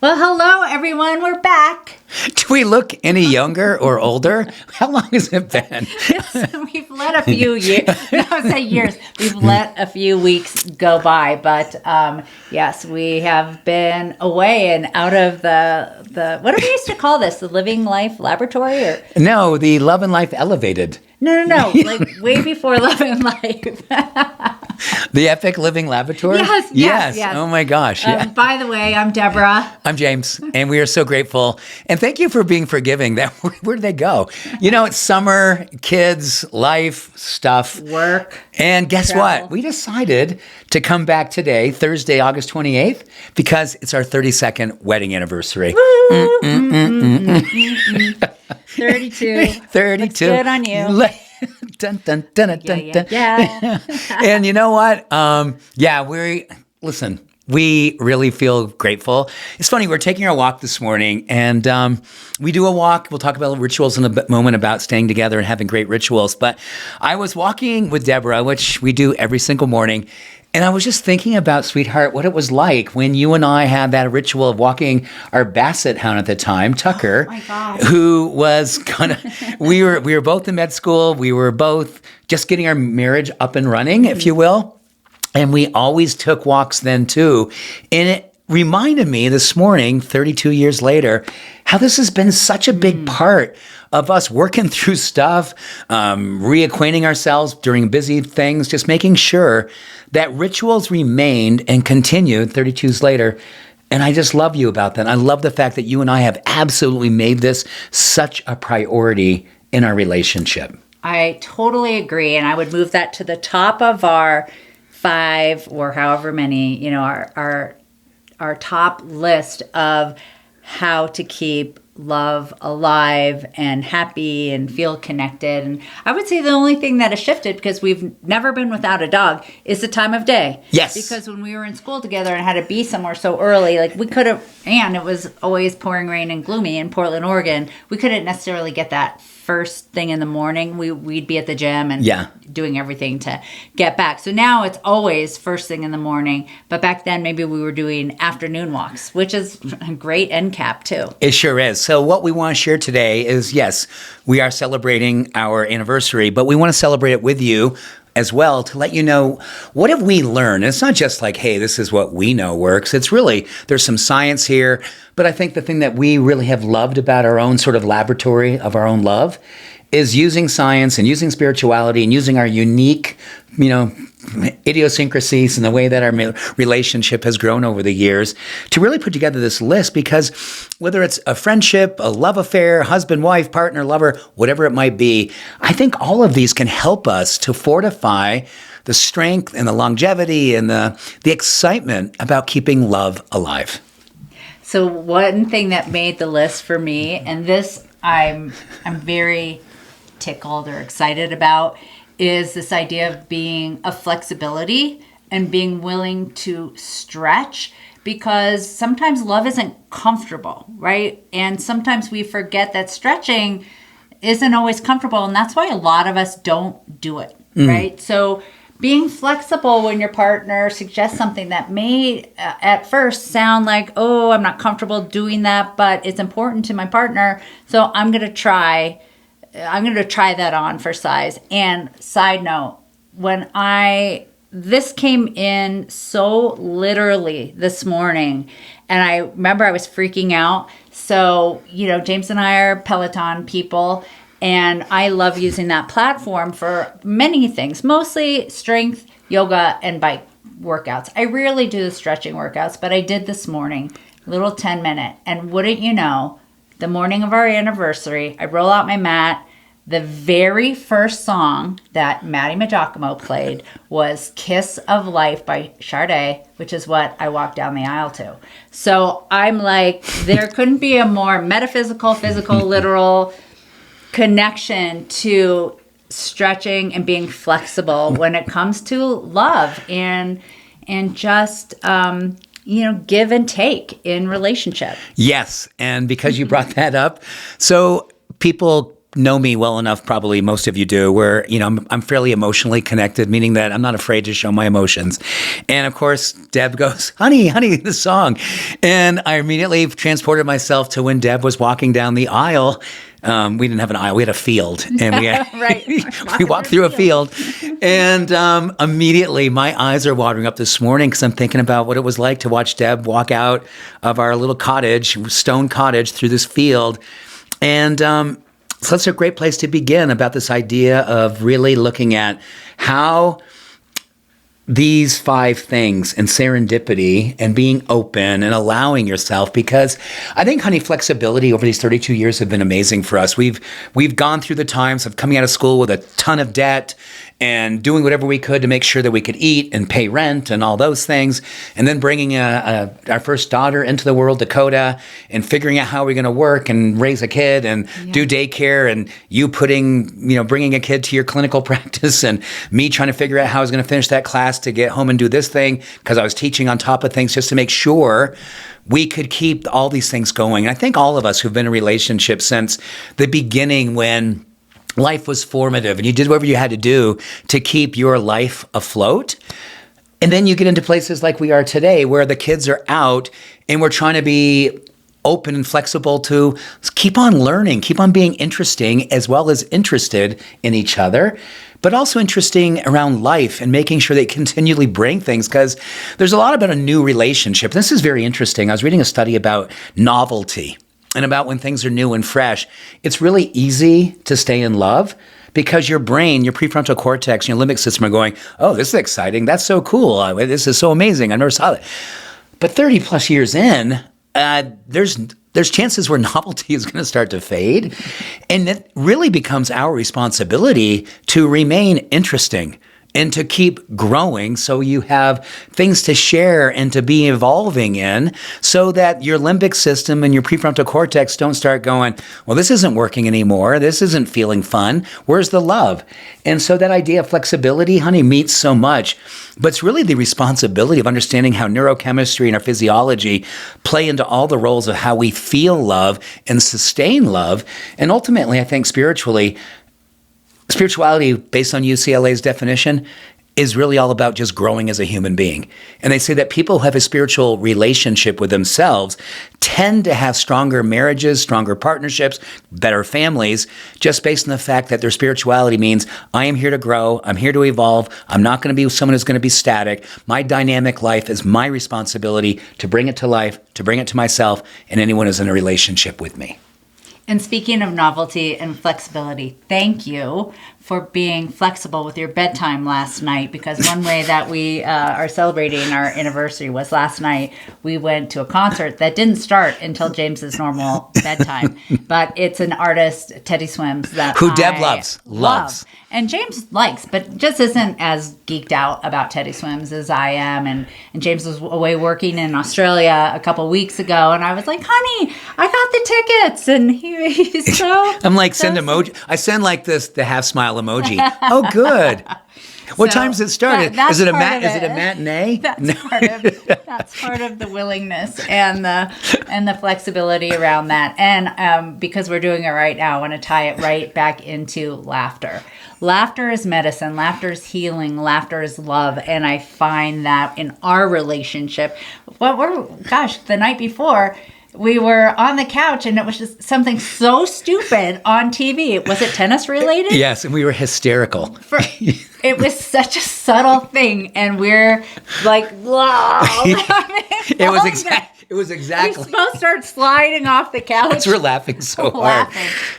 Well, hello, everyone. We're back. Do we look any younger or older? How long has it been? We've let a few years, no, say years. We've let a few weeks go by, but yes, we have been away and out of the what do we used to call this? The Living Life Laboratory? Or No, the Love and Life Elevated. No. Like way before Love and Life. The Epic Living Laboratory? Yes. Oh my gosh. Yeah. By the way, I'm Deborah. I'm James, and we are so grateful. And thank you for being forgiving. Where did they go? You know, it's summer, kids, life, stuff. Work. And guess travel. what? We decided to come back today, Thursday, August 28th, because it's our 32nd wedding anniversary. 32. 32. Looks good on you. Dun, dun, dun, dun, dun, dun. Yeah. And you know what? We really feel grateful. It's funny, we're taking our walk this morning, and we do a walk. We'll talk about rituals in a moment about staying together and having great rituals. But I was walking with Deborah, which we do every single morning, and I was just thinking about, sweetheart, what it was like when you and I had that ritual of walking our basset hound at the time, Tucker, oh my gosh. who was we were both in med school. We were both just getting our marriage up and running, if you will. And we always took walks then too. And it reminded me this morning, 32 years later, how this has been such a big part of us working through stuff, reacquainting ourselves during busy things, just making sure that rituals remained and continued 32 years later. And I just love you about that. I love the fact that you and I have absolutely made this such a priority in our relationship. I totally agree. And I would move that to the top of our 5 or however many, our top list of how to keep love alive and happy and feel connected. And I would say the only thing that has shifted, because we've never been without a dog, is the time of day. Yes. Because when we were in school together and had to be somewhere so early, like we could have, and it was always pouring rain and gloomy in Portland, Oregon, we couldn't necessarily get that first thing in the morning. We'd be at the gym and doing everything to get back. So now it's always first thing in the morning. But back then, maybe we were doing afternoon walks, which is a great end cap too. It sure is. So what we want to share today is, yes, we are celebrating our anniversary, but we want to celebrate it with you as well to let you know, what have we learned? And it's not just like, hey, this is what we know works. It's really, there's some science here. But I think the thing that we really have loved about our own sort of laboratory of our own love is using science and using spirituality and using our unique, idiosyncrasies and the way that our relationship has grown over the years to really put together this list. Because whether it's a friendship, a love affair, husband, wife, partner, lover, whatever it might be, I think all of these can help us to fortify the strength and the longevity and the excitement about keeping love alive. So one thing that made the list for me, and this I'm very tickled or excited about, is this idea of being a flexibility and being willing to stretch, because sometimes love isn't comfortable, right? And sometimes we forget that stretching isn't always comfortable, and that's why a lot of us don't do it, right? So being flexible when your partner suggests something that may at first sound like, oh, I'm not comfortable doing that, but it's important to my partner, so I'm going to try that on for size. And side note, this came in so literally this morning, and I remember I was freaking out. So, James and I are Peloton people, and I love using that platform for many things, mostly strength, yoga, and bike workouts. I rarely do the stretching workouts, but I did this morning, little 10-minute. And wouldn't you know, the morning of our anniversary, I roll out my mat. The very first song that Maddie Majacomo played was Kiss of Life by Sade, which is what I walked down the aisle to. So I'm like, there couldn't be a more metaphysical, physical, literal connection to stretching and being flexible when it comes to love and just give and take in relationship. Yes, and because you brought that up, so people know me well enough, probably most of you do, where, I'm fairly emotionally connected, meaning that I'm not afraid to show my emotions. And of course, Deb goes, honey, the song. And I immediately transported myself to when Deb was walking down the aisle. We didn't have an aisle, we had a field. And we walked through a field. And immediately my eyes are watering up this morning because I'm thinking about what it was like to watch Deb walk out of our little cottage, stone cottage, through this field. And so that's a great place to begin about this idea of really looking at how these 5 things and serendipity and being open and allowing yourself, because I think, honey, flexibility over these 32 years have been amazing for us. We've gone through the times of coming out of school with a ton of debt and doing whatever we could to make sure that we could eat and pay rent and all those things. And then bringing our first daughter into the world, Dakota, and figuring out how we're going to work and raise a kid and do daycare, and you bringing a kid to your clinical practice, and me trying to figure out how I was going to finish that class to get home and do this thing because I was teaching on top of things just to make sure we could keep all these things going. And I think all of us who've been in relationships since the beginning, when life was formative and you did whatever you had to do to keep your life afloat. And then you get into places like we are today, where the kids are out and we're trying to be open and flexible to keep on learning, keep on being interesting, as well as interested in each other, but also interesting around life and making sure they continually bring things, because there's a lot about a new relationship. This is very interesting. I was reading a study about novelty and about when things are new and fresh. It's really easy to stay in love because your brain, your prefrontal cortex, your limbic system are going, oh, this is exciting. That's so cool. This is so amazing. I never saw that. But 30 plus years in, there's chances where novelty is going to start to fade. And it really becomes our responsibility to remain interesting and to keep growing, so you have things to share and to be evolving in, so that your limbic system and your prefrontal cortex don't start going, well, this isn't working anymore. This isn't feeling fun. Where's the love? And so that idea of flexibility, honey, means so much. But it's really the responsibility of understanding how neurochemistry and our physiology play into all the roles of how we feel love and sustain love. And ultimately, I think spirituality, based on UCLA's definition, is really all about just growing as a human being. And they say that people who have a spiritual relationship with themselves tend to have stronger marriages, stronger partnerships, better families, just based on the fact that their spirituality means I am here to grow, I'm here to evolve, I'm not going to be someone who's going to be static. My dynamic life is my responsibility to bring it to life, to bring it to myself, and anyone who's in a relationship with me. And speaking of novelty and flexibility, thank you for being flexible with your bedtime last night, because one way that we are celebrating our anniversary was last night we went to a concert that didn't start until James's normal bedtime. But it's an artist, Teddy Swims, who Deb loves. And James likes, but just isn't as geeked out about Teddy Swims as I am. And James was away working in Australia a couple weeks ago, and I was like, honey, I got the tickets. And he's so... I'm like, send emoji. I send like the half smile emoji. Oh, good. What time does it start? Is it a matinee? That's part of the willingness and the flexibility around that. And because we're doing it right now, I want to tie it right back into laughter. Laughter is medicine. Laughter is healing. Laughter is love. And I find that in our relationship, the night before, we were on the couch and it was just something so stupid on TV. Was it tennis related? Yes, and we were hysterical. It was such a subtle thing, and we're like, wow. It was exactly. We both start sliding off the couch. Because we're laughing so hard.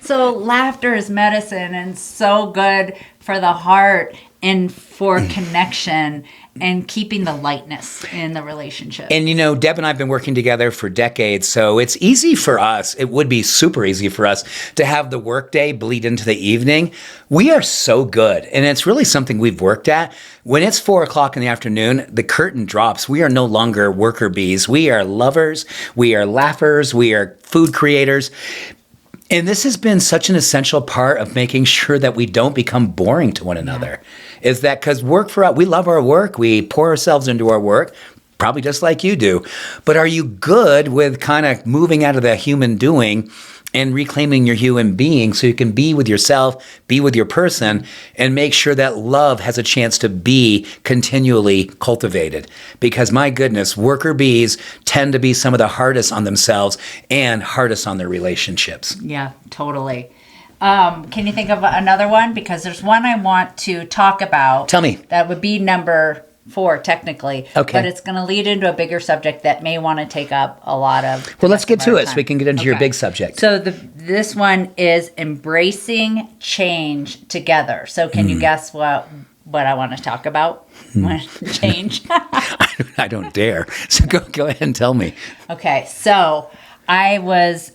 So laughter is medicine and so good for the heart and for connection and keeping the lightness in the relationship. And Deb and I have been working together for decades, so it's easy for us. It would be super easy for us to have the workday bleed into the evening. We are so good, and it's really something we've worked at. When it's 4:00 in the afternoon, the curtain drops. We are no longer worker bees. We are lovers. We are laughers. We are food creators. And this has been such an essential part of making sure that we don't become boring to one another. Is that because work for us, we love our work, we pour ourselves into our work, probably just like you do. But are you good with kind of moving out of the human doing and reclaiming your human being so you can be with yourself, be with your person, and make sure that love has a chance to be continually cultivated? Because my goodness, worker bees tend to be some of the hardest on themselves and hardest on their relationships. Yeah, totally. Can you think of another one? Because there's one I want to talk about. Tell me. That would be number 4, technically. Okay. But it's going to lead into a bigger subject that may want to take up a lot of. Well, let's get to it time. so we can get into your big subject. So this one is embracing change together. So can you guess what I want to talk about? Change. I don't dare. So go ahead and tell me. Okay. So I was,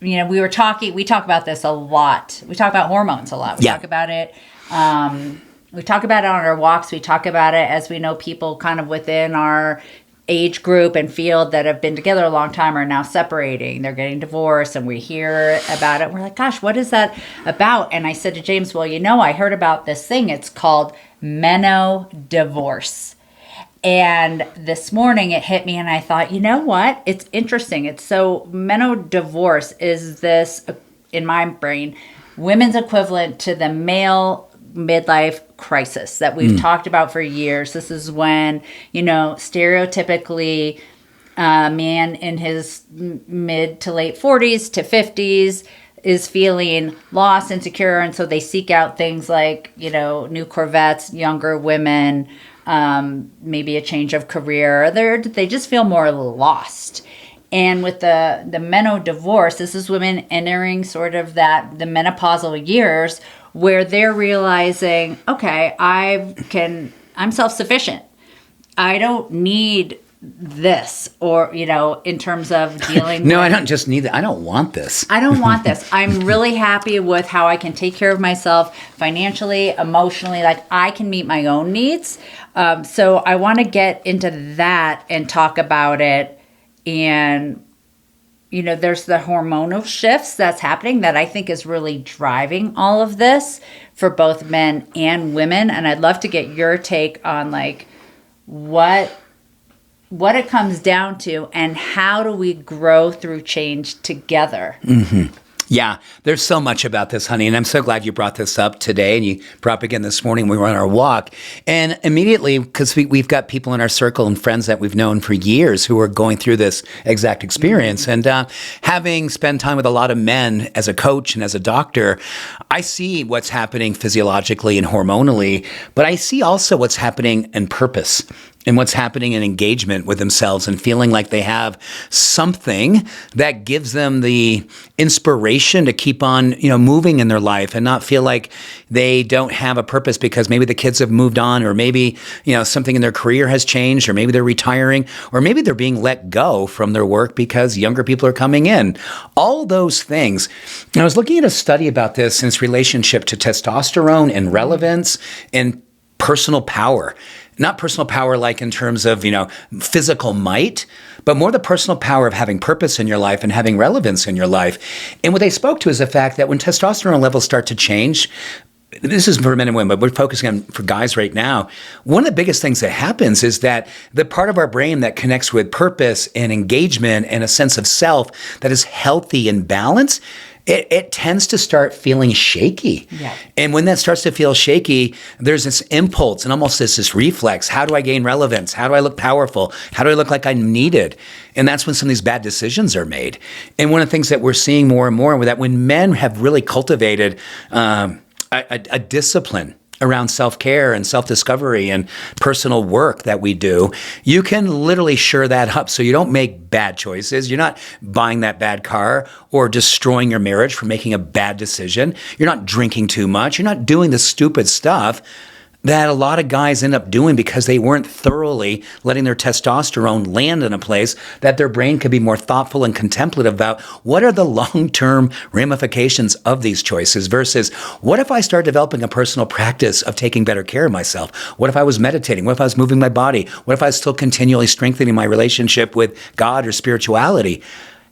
we talk about this a lot. We talk about hormones a lot. We talk about it. We talk about it on our walks. We talk about it as we know people kind of within our age group and field that have been together a long time are now separating. They're getting divorced, and we hear about it. We're like, gosh, what is that about? And I said to James, well, I heard about this thing. It's called Meno-Divorce. And this morning it hit me, and I thought, you know what? It's interesting. Meno-Divorce is this, in my brain, women's equivalent to the male midlife crisis that we've talked about for years. This is when, stereotypically, a man in his mid to late 40s to 50s is feeling lost, insecure, and so they seek out things like, new Corvettes, younger women, maybe a change of career. They just feel more lost. And with the Meno-Divorce, this is women entering sort of the menopausal years where they're realizing, okay, I'm self-sufficient. I don't need this, or, in terms of dealing No, I don't just need that. I don't want this. I don't want this. I'm really happy with how I can take care of myself financially, emotionally, like I can meet my own needs. So I want to get into that and talk about it. And, there's the hormonal shifts that's happening that I think is really driving all of this for both men and women. And I'd love to get your take on what it comes down to and how do we grow through change together. Mm-hmm. Yeah, there's so much about this, honey, and I'm so glad you brought this up today, and you brought up again this morning when we were on our walk. And immediately, because we've got people in our circle and friends that we've known for years who are going through this exact experience. And having spent time with a lot of men as a coach and as a doctor, I see what's happening physiologically and hormonally, but I see also what's happening in purpose and what's happening in engagement with themselves and feeling like they have something that gives them the inspiration to keep on, moving in their life and not feel like they don't have a purpose because maybe the kids have moved on, or maybe, something in their career has changed, or maybe they're retiring, or maybe they're being let go from their work because younger people are coming in. All those things. And I was looking at a study about this in its relationship to testosterone and relevance and personal power. Not personal power like in terms of, physical might, but more the personal power of having purpose in your life and having relevance in your life. And what they spoke to is the fact that when testosterone levels start to change, this is for men and women, but we're focusing on for guys right now. One of the biggest things that happens is that the part of our brain that connects with purpose and engagement and a sense of self that is healthy and balanced, it tends to start feeling shaky. Yeah. And when that starts to feel shaky, there's this impulse and almost this reflex. How do I gain relevance? How do I look powerful? How do I look like I'm needed? And that's when some of these bad decisions are made. And one of the things that we're seeing more and more, that when men have really cultivated a discipline around self-care and self-discovery and personal work that we do, you can literally shore that up so you don't make bad choices. You're not buying that bad car or destroying your marriage for making a bad decision. You're not drinking too much. You're not doing the stupid stuff that a lot of guys end up doing because they weren't thoroughly letting their testosterone land in a place that their brain could be more thoughtful and contemplative about what are the long-term ramifications of these choices versus what if I start developing a personal practice of taking better care of myself? What if I was meditating? What if I was moving my body? What if I was still continually strengthening my relationship with God or spirituality?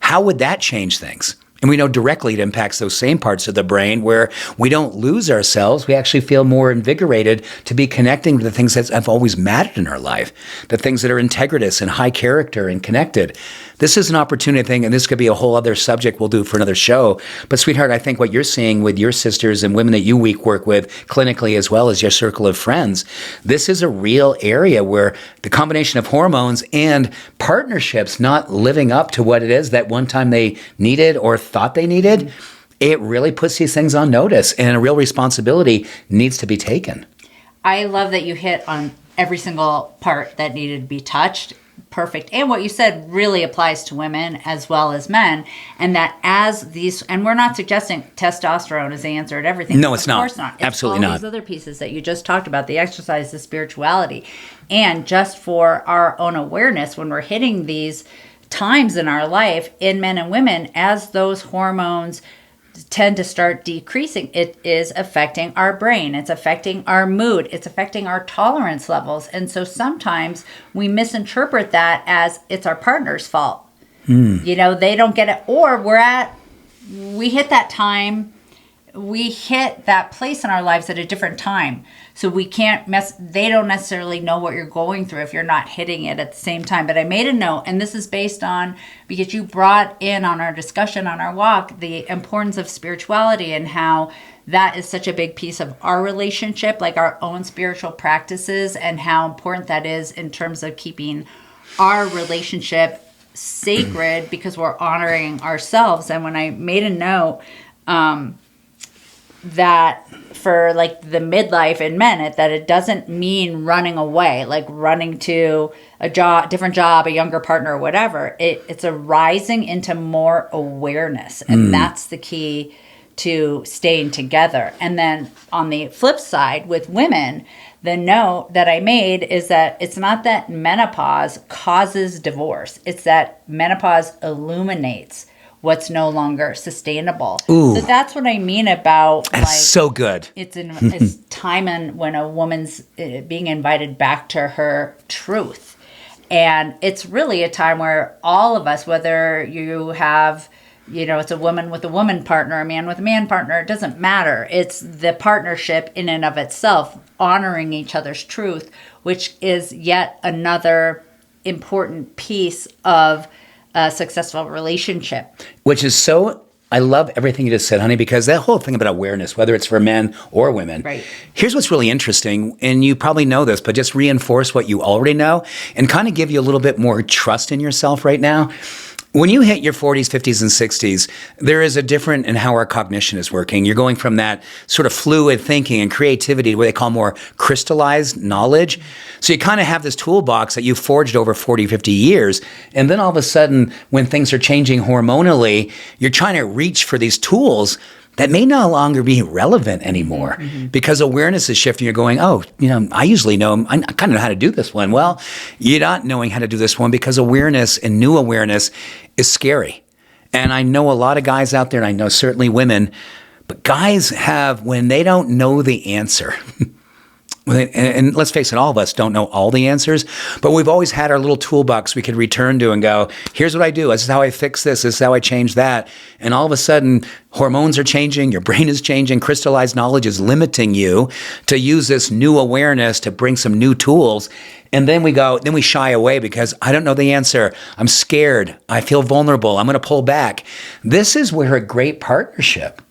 How would that change things? And we know directly it impacts those same parts of the brain where we don't lose ourselves. We actually feel more invigorated to be connecting to the things that have always mattered in our life, the things that are integritous and high character and connected. This is an opportunity thing, and this could be a whole other subject we'll do for another show. But sweetheart, I think what you're seeing with your sisters and women that you work with clinically as well as your circle of friends, this is a real area where the combination of hormones and partnerships not living up to what it is that one time they needed or thought they needed, it really puts these things on notice, and a real responsibility needs to be taken. I love that you hit on every single part that needed to be touched. Perfect. And what you said really applies to women as well as men. And that as these, and we're not suggesting testosterone is the answer to everything. No, it's not. Of course not. It's absolutely all not. These other pieces that you just talked about, the exercise, the spirituality. And just for our own awareness, when we're hitting these times in our life in men and women, as those hormones tend to start decreasing, it is affecting our brain, it's affecting our mood, it's affecting our tolerance levels. And so sometimes we misinterpret that as it's our partner's fault. You know, they don't get it, or we hit that time, we hit that place in our lives at a different time. So we can't they don't necessarily know what you're going through if you're not hitting it at the same time. But I made a note, and this is based on, because you brought in on our discussion on our walk, the importance of spirituality and how that is such a big piece of our relationship, like our own spiritual practices, and how important that is in terms of keeping our relationship sacred because we're honoring ourselves. And when I made a note, that for like the midlife in men, that it doesn't mean running away, like running to a different job, a younger partner, or whatever. It's a rising into more awareness. And that's the key to staying together. And then on the flip side with women, the note that I made is that it's not that menopause causes divorce. It's that menopause illuminates what's no longer sustainable. Ooh. So that's what I mean about That's so good. It's time when a woman's being invited back to her truth. And it's really a time where all of us, whether you have, it's a woman with a woman partner, a man with a man partner, it doesn't matter. It's the partnership in and of itself, honoring each other's truth, which is yet another important piece of a successful relationship. Which is so, I love everything you just said, honey, because that whole thing about awareness, whether it's for men or women. Right. Here's what's really interesting, and you probably know this, but just reinforce what you already know and kind of give you a little bit more trust in yourself right now. When you hit your 40s, 50s, and 60s, there is a different in how our cognition is working. You're going from that sort of fluid thinking and creativity to what they call more crystallized knowledge. So you kind of have this toolbox that you've forged over 40, 50 years. And then all of a sudden, when things are changing hormonally, you're trying to reach for these tools that may no longer be relevant anymore because awareness is shifting. You're going, I usually know, I kind of know how to do this one. Well, you're not knowing how to do this one because awareness and new awareness is scary. And I know a lot of guys out there, and I know certainly women, but guys have, when they don't know the answer, and let's face it, all of us don't know all the answers, but we've always had our little toolbox we could return to and go, here's what I do. This is how I fix this. This is how I change that. And all of a sudden, hormones are changing. Your brain is changing. Crystallized knowledge is limiting you to use this new awareness to bring some new tools. And then we shy away because I don't know the answer. I'm scared. I feel vulnerable. I'm going to pull back. This is where a great partnership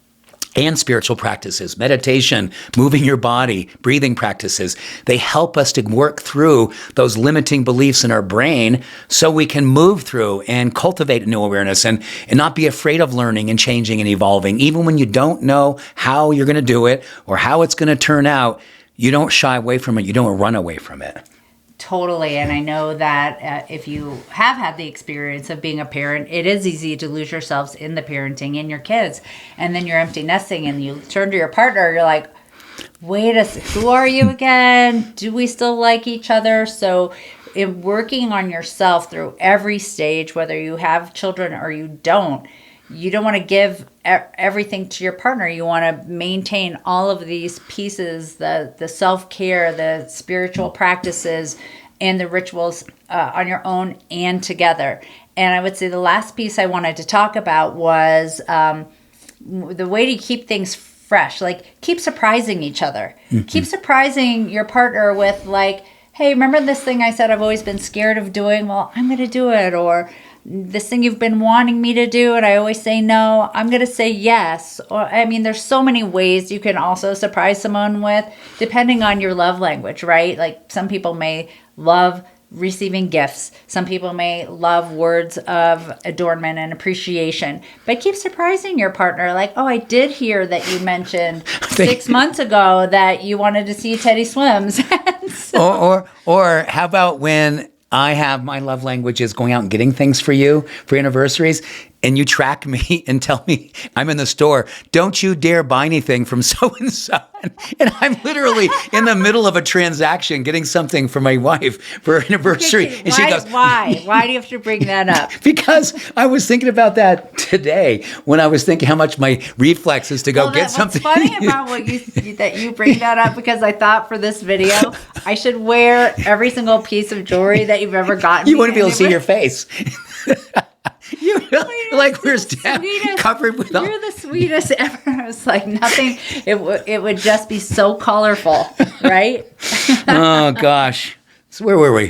and spiritual practices, meditation, moving your body, breathing practices, they help us to work through those limiting beliefs in our brain so we can move through and cultivate a new awareness and not be afraid of learning and changing and evolving. Even when you don't know how you're going to do it or how it's going to turn out, you don't shy away from it. You don't run away from it. Totally. And I know that if you have had the experience of being a parent, it is easy to lose yourselves in the parenting in your kids. And then you're empty nesting and you turn to your partner, you're like, wait a second, who are you again? Do we still like each other? So in working on yourself through every stage, whether you have children or you don't want to give everything to your partner. You want to maintain all of these pieces, the self-care, the spiritual practices, and the rituals on your own and together. And I would say the last piece I wanted to talk about was the way to keep things fresh. Like, keep surprising each other. Keep surprising your partner with, like, hey, remember this thing I said I've always been scared of doing? Well, I'm going to do it. Or this thing you've been wanting me to do and I always say no, I'm going to say yes. Or, I mean, there's so many ways you can also surprise someone with, depending on your love language, right? Like, some people may love receiving gifts. Some people may love words of adornment and appreciation. But keep surprising your partner. Like, oh, I did hear that you mentioned 6 months ago that you wanted to see Teddy Swims. Or how about when I have my love language is going out and getting things for you for anniversaries, and you track me and tell me I'm in the store, don't you dare buy anything from so-and-so. And I'm literally in the middle of a transaction getting something for my wife for her anniversary. And she goes, why? Why do you have to bring that up? Because I was thinking about that today when I was thinking how much my reflex is to go get something. What's funny about that you bring that up, because I thought for this video, I should wear every single piece of jewelry that you've ever gotten. You wouldn't be able to see your face. You're like, where's Dad? Covered with all. You're the sweetest ever. I was like, nothing. It would just be so colorful, right? Oh gosh. So where were we?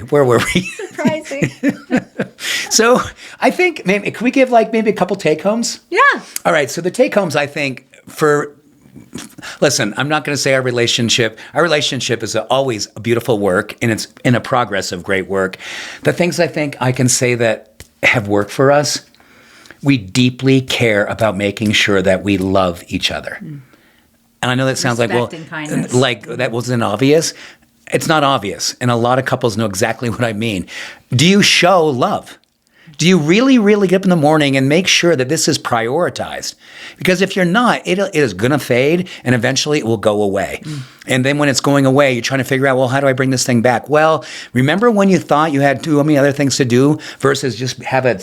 Surprising. So I think maybe could we give maybe a couple take homes? Yeah. All right. So the take homes, I think, listen, I'm not going to say our relationship. Our relationship is always a beautiful work, and it's in a progress of great work. The things I think I can say that have worked for us, we deeply care about making sure that we love each other. And I know that sounds like that wasn't obvious. It's not obvious. And a lot of couples know exactly what I mean. Do you show love? Do you really, really get up in the morning and make sure that this is prioritized? Because if you're not, it is going to fade, and eventually it will go away. And then when it's going away, you're trying to figure out, well, how do I bring this thing back? Well, remember when you thought you had too many other things to do versus just have a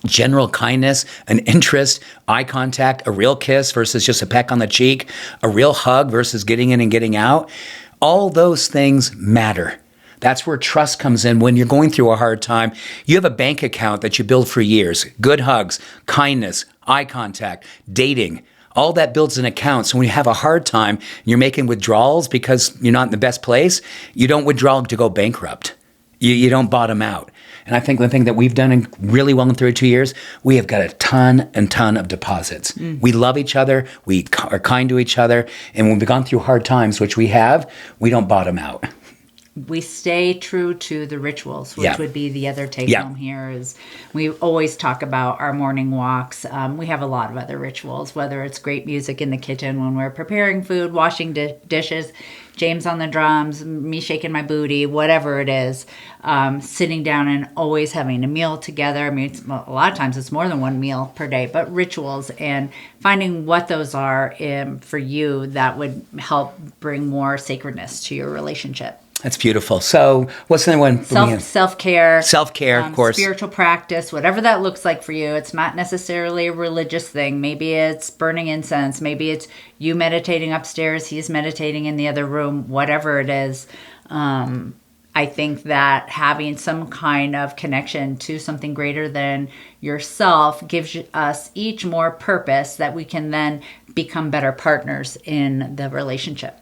general kindness, an interest, eye contact, a real kiss versus just a peck on the cheek, a real hug versus getting in and getting out? All those things matter. That's where trust comes in. When you're going through a hard time, you have a bank account that you build for years. Good hugs, kindness, eye contact, dating. All that builds an account. So when you have a hard time, you're making withdrawals because you're not in the best place, you don't withdraw to go bankrupt. You don't bottom out. And I think the thing that we've done really well in 32 years, we have got a ton of deposits. We love each other. We are kind to each other. And when we've gone through hard times, which we have, we don't bottom out. We stay true to the rituals, which would be the other take home here. Is we always talk about our morning walks. We have a lot of other rituals, whether it's great music in the kitchen when we're preparing food, washing dishes, James on the drums, me shaking my booty, whatever it is, sitting down and always having a meal together. I mean, a lot of times it's more than one meal per day, but rituals and finding what those are for you that would help bring more sacredness to your relationship. That's beautiful. So what's the one? Self-care. Self-care, of course. Spiritual practice, whatever that looks like for you. It's not necessarily a religious thing. Maybe it's burning incense. Maybe it's you meditating upstairs. He's meditating in the other room. Whatever it is. I think that having some kind of connection to something greater than yourself gives us each more purpose that we can then become better partners in the relationship.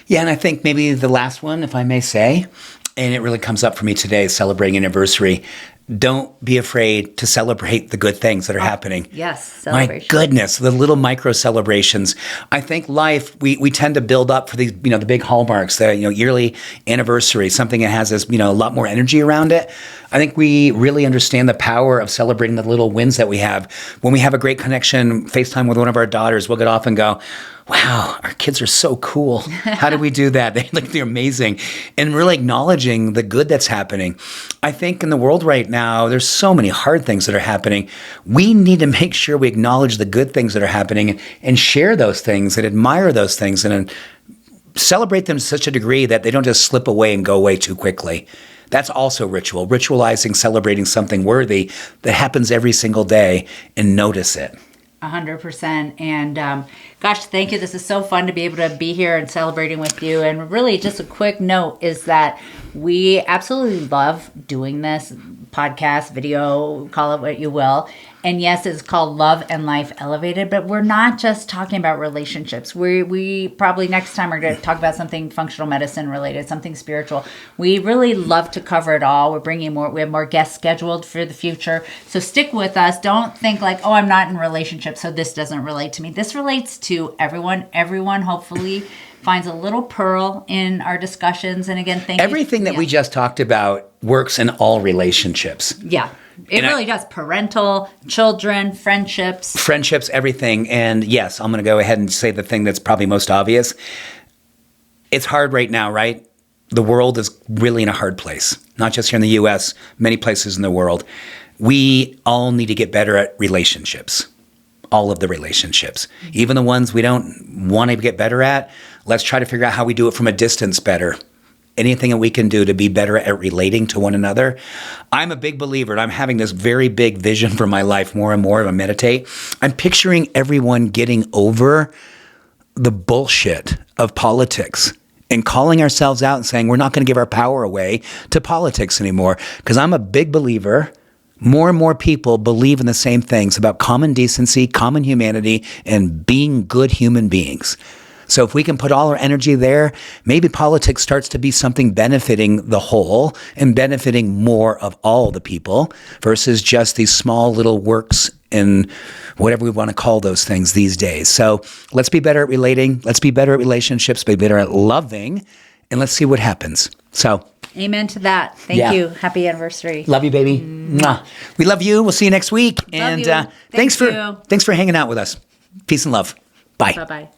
Yeah, and I think maybe the last one, if I may say, and it really comes up for me today, celebrating anniversary. Don't be afraid to celebrate the good things that are happening. Yes, celebration. My goodness, the little micro celebrations. I think life, we tend to build up for these, the big hallmarks, the yearly anniversary, something that has this, a lot more energy around it. I think we really understand the power of celebrating the little wins that we have. When we have a great connection, FaceTime with one of our daughters, we'll get off and go, wow, our kids are so cool. How do we do that? They're amazing. And really acknowledging the good that's happening. I think in the world right now, there's so many hard things that are happening. We need to make sure we acknowledge the good things that are happening and share those things and admire those things and celebrate them to such a degree that they don't just slip away and go away too quickly. That's also ritual, ritualizing, celebrating something worthy that happens every single day and notice it. 100%. And Gosh, thank you. This is so fun to be able to be here and celebrating with you. And really, just a quick note is that we absolutely love doing this podcast, video, call it what you will. And yes, it's called Love and Life Elevated, but we're not just talking about relationships. We probably next time are going to talk about something functional medicine related, something spiritual. We really love to cover it all. We're bringing more, we have more guests scheduled for the future. So stick with us. Don't think like, oh, I'm not in a relationship, so this doesn't relate to me. This relates to everyone. Everyone hopefully finds a little pearl in our discussions. And again, thank you. Everything that we just talked about works in all relationships. Yeah. It really does. Parental, children, friendships, everything. And yes, I'm going to go ahead and say the thing that's probably most obvious. It's hard right now, right? The world is really in a hard place, not just here in the U.S., many places in the world. We all need to get better at relationships, all of the relationships, even the ones we don't want to get better at. Let's try to figure out how we do it from a distance better. Anything that we can do to be better at relating to one another. I'm a big believer, and I'm having this very big vision for my life more and more as I meditate. I'm picturing everyone getting over the bullshit of politics and calling ourselves out and saying we're not going to give our power away to politics anymore. Because I'm a big believer. More and more people believe in the same things about common decency, common humanity, and being good human beings. So if we can put all our energy there, maybe politics starts to be something benefiting the whole and benefiting more of all the people versus just these small little works and whatever we want to call those things these days. So let's be better at relating. Let's be better at relationships, be better at loving, and let's see what happens. So amen to that. Thank you. Happy anniversary. Love you, baby. Mwah. We love you. We'll see you next week. Love And you. thanks for hanging out with us. Peace and love. Bye. Bye-bye.